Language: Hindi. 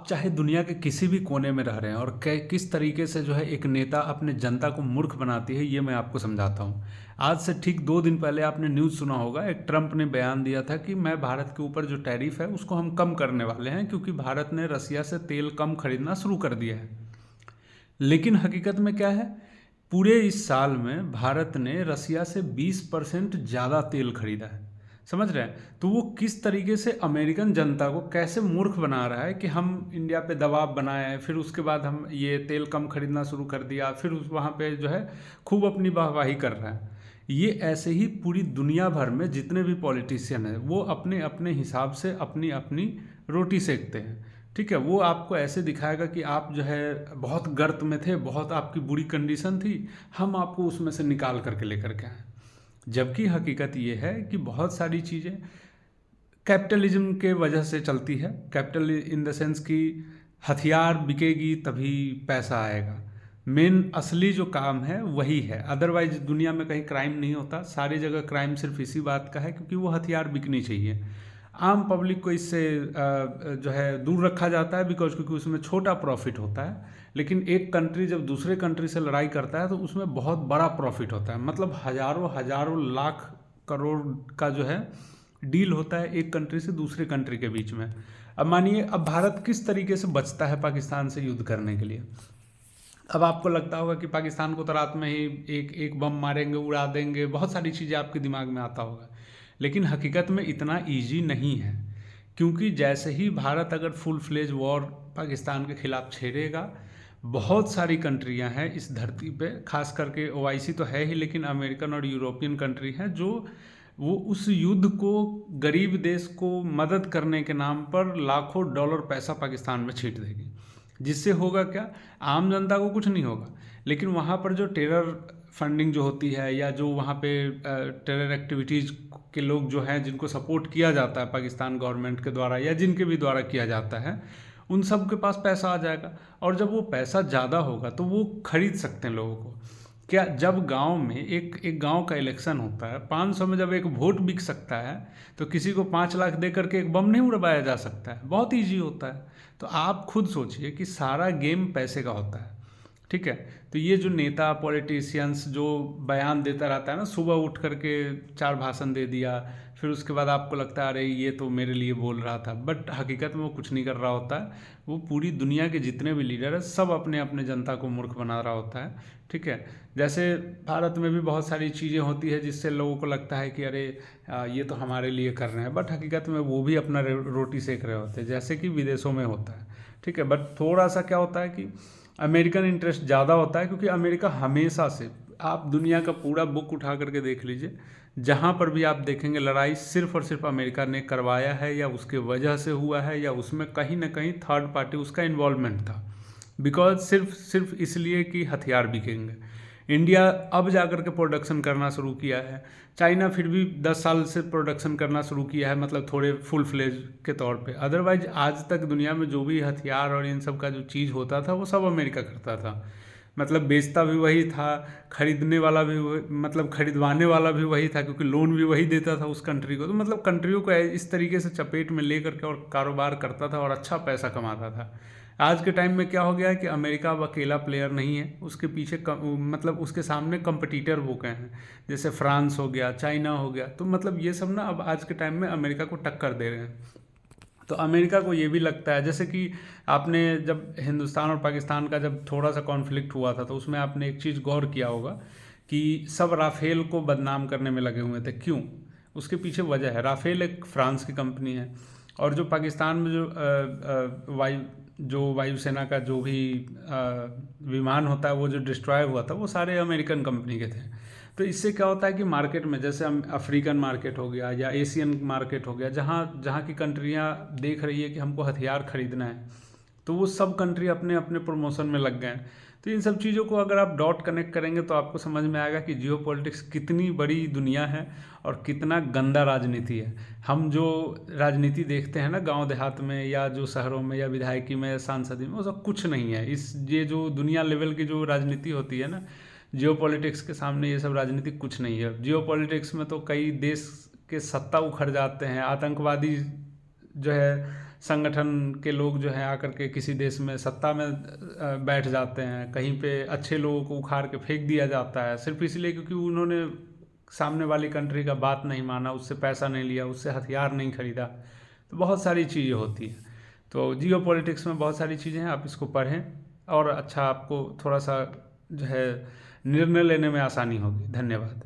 चाहे दुनिया के किसी भी कोने में रह रहे हैं और किस तरीके से जो है एक नेता अपने जनता को मूर्ख बनाती है, ये मैं आपको समझाता हूँ। आज से ठीक 2 दिन पहले आपने न्यूज़ सुना होगा, एक ट्रंप ने बयान दिया था कि मैं भारत के ऊपर जो टैरिफ है उसको हम कम करने वाले हैं, क्योंकि भारत ने रसिया से तेल कम खरीदना शुरू कर दिया है। लेकिन हकीकत में क्या है, पूरे इस साल में भारत ने रसिया से 20% ज़्यादा तेल खरीदा है। समझ रहे हैं? तो वो किस तरीके से अमेरिकन जनता को कैसे मूर्ख बना रहा है कि हम इंडिया पे दबाव बनाए, फिर उसके बाद हम ये तेल कम खरीदना शुरू कर दिया, फिर उस वहाँ पे जो है खूब अपनी वाहवाही कर रहा है। ये ऐसे ही पूरी दुनिया भर में जितने भी पॉलिटिशियन हैं वो अपने अपने हिसाब से अपनी अपनी रोटी सेकते हैं। ठीक है, वो आपको ऐसे दिखाएगा कि आप जो है बहुत गर्त में थे, बहुत आपकी बुरी कंडीशन थी, हम आपको उसमें से निकाल करके लेकर के आए। जबकि हकीकत ये है कि बहुत सारी चीज़ें कैपिटलिज्म के वजह से चलती है। कैपिटल इन द सेंस कि हथियार बिकेगी तभी पैसा आएगा। मेन असली जो काम है वही है, अदरवाइज दुनिया में कहीं क्राइम नहीं होता। सारी जगह क्राइम सिर्फ इसी बात का है क्योंकि वो हथियार बिकनी चाहिए। आम पब्लिक को इससे जो है दूर रखा जाता है बिकॉज क्योंकि उसमें छोटा प्रॉफिट होता है। लेकिन एक कंट्री जब दूसरे कंट्री से लड़ाई करता है तो उसमें बहुत बड़ा प्रॉफिट होता है, मतलब हजारों हजारों लाख करोड़ का जो है डील होता है एक कंट्री से दूसरे कंट्री के बीच में। अब मानिए, अब भारत किस तरीके से बचता है पाकिस्तान से युद्ध करने के लिए। अब आपको लगता होगा कि पाकिस्तान को तो रात में ही एक एक बम मारेंगे, उड़ा देंगे, बहुत सारी चीज़ें आपके दिमाग में आता होगा। लेकिन हकीकत में इतना ईजी नहीं है, क्योंकि जैसे ही भारत अगर फुल फ्लेज वॉर पाकिस्तान के खिलाफ छेड़ेगा, बहुत सारी कंट्रियां हैं इस धरती पे, खास करके ओआईसी तो है ही, लेकिन अमेरिकन और यूरोपियन कंट्री हैं जो वो उस युद्ध को गरीब देश को मदद करने के नाम पर लाखों डॉलर पैसा पाकिस्तान में छींट देगी। जिससे होगा क्या, आम जनता को कुछ नहीं होगा, लेकिन वहाँ पर जो टेरर फंडिंग जो होती है या जो वहाँ पे टेरर एक्टिविटीज़ के लोग जो हैं जिनको सपोर्ट किया जाता है पाकिस्तान गवर्नमेंट के द्वारा या जिनके भी द्वारा किया जाता है, उन सब के पास पैसा आ जाएगा। और जब वो पैसा ज़्यादा होगा तो वो खरीद सकते हैं लोगों को। क्या, जब गांव में एक गांव का इलेक्शन होता है, 500 में जब एक वोट बिक सकता है, तो किसी को 5 लाख दे करके एक बम नहीं उड़वाया जा सकता है। बहुत ईजी होता है। तो आप खुद सोचिए कि सारा गेम पैसे का होता है। ठीक है, तो ये जो नेता पॉलिटिशियंस जो बयान देता रहता है ना, सुबह उठ करके 4 भाषण दे दिया, फिर उसके बाद आपको लगता है अरे ये तो मेरे लिए बोल रहा था, बट हकीकत में वो कुछ नहीं कर रहा होता है। वो पूरी दुनिया के जितने भी लीडर हैं सब अपने अपने जनता को मूर्ख बना रहा होता है। ठीक है, जैसे भारत में भी बहुत सारी चीज़ें होती है जिससे लोगों को लगता है कि अरे ये तो हमारे लिए कर रहे हैं, बट हकीकत में वो भी अपना रोटी सेक रहे होते हैं, जैसे कि विदेशों में होता है। ठीक है, बट थोड़ा सा क्या होता है कि अमेरिकन इंटरेस्ट ज़्यादा होता है, क्योंकि अमेरिका हमेशा से, आप दुनिया का पूरा बुक उठा करके देख लीजिए, जहाँ पर भी आप देखेंगे लड़ाई सिर्फ और सिर्फ अमेरिका ने करवाया है या उसके वजह से हुआ है या उसमें कहीं ना कहीं थर्ड पार्टी उसका इन्वॉल्वमेंट था। बिकॉज सिर्फ सिर्फ इसलिए कि हथियार बिकेंगे। इंडिया अब जाकर के प्रोडक्शन करना शुरू किया है, चाइना फिर भी 10 साल से प्रोडक्शन करना शुरू किया है, मतलब थोड़े फुल फ्लेज के तौर पे। अदरवाइज आज तक दुनिया में जो भी हथियार और इन सब का जो चीज़ होता था वो सब अमेरिका करता था। मतलब बेचता भी वही था, खरीदने वाला भी मतलब खरीदवाने वाला भी वही था, क्योंकि लोन भी वही देता था उस कंट्री को। तो मतलब कंट्रियों को इस तरीके से चपेट में ले करके और कारोबार करता था और अच्छा पैसा कमाता था। आज के टाइम में क्या हो गया है कि अमेरिका अब अकेला प्लेयर नहीं है, उसके पीछे मतलब उसके सामने कंपटीटर वो गए हैं, जैसे फ्रांस हो गया, चाइना हो गया। तो मतलब ये सब ना अब आज के टाइम में अमेरिका को टक्कर दे रहे हैं। तो अमेरिका को ये भी लगता है, जैसे कि आपने जब हिंदुस्तान और पाकिस्तान का जब थोड़ा सा कॉन्फ्लिक्ट हुआ था तो उसमें आपने एक चीज़ गौर किया होगा कि सब राफेल को बदनाम करने में लगे हुए थे। क्यों? उसके पीछे वजह है, राफेल एक फ्रांस की कंपनी है, और जो पाकिस्तान में जो वायुसेना का जो भी विमान होता है वो जो डिस्ट्रॉय हुआ था वो सारे अमेरिकन कंपनी के थे। तो इससे क्या होता है कि मार्केट में, जैसे हम अफ्रीकन मार्केट हो गया या एशियन मार्केट हो गया, जहाँ जहाँ की कंट्रियाँ देख रही है कि हमको हथियार खरीदना है, तो वो सब कंट्री अपने अपने प्रमोशन में लग गए हैं। तो इन सब चीज़ों को अगर आप डॉट कनेक्ट करेंगे तो आपको समझ में आएगा कि जियोपॉलिटिक्स कितनी बड़ी दुनिया है और कितना गंदा राजनीति है। हम जो राजनीति देखते हैं ना गांव देहात में या जो शहरों में या विधायकी में या सांसदी में, वो सब कुछ नहीं है। ये जो दुनिया लेवल की जो राजनीति होती है ना, जियोपॉलिटिक्स के सामने ये सब राजनीति कुछ नहीं है। जियोपॉलिटिक्स में तो कई देश के सत्ता उखड़ जाते हैं, आतंकवादी जो है संगठन के लोग जो हैं आकर के किसी देश में सत्ता में बैठ जाते हैं, कहीं पे अच्छे लोगों को उखाड़ के फेंक दिया जाता है सिर्फ इसलिए क्योंकि उन्होंने सामने वाली कंट्री का बात नहीं माना, उससे पैसा नहीं लिया, उससे हथियार नहीं खरीदा। तो बहुत सारी चीज़ें होती हैं। तो जियो पॉलिटिक्स में बहुत सारी चीज़ें हैं, आप इसको पढ़ें और अच्छा आपको थोड़ा सा जो है निर्णय लेने में आसानी होगी। धन्यवाद।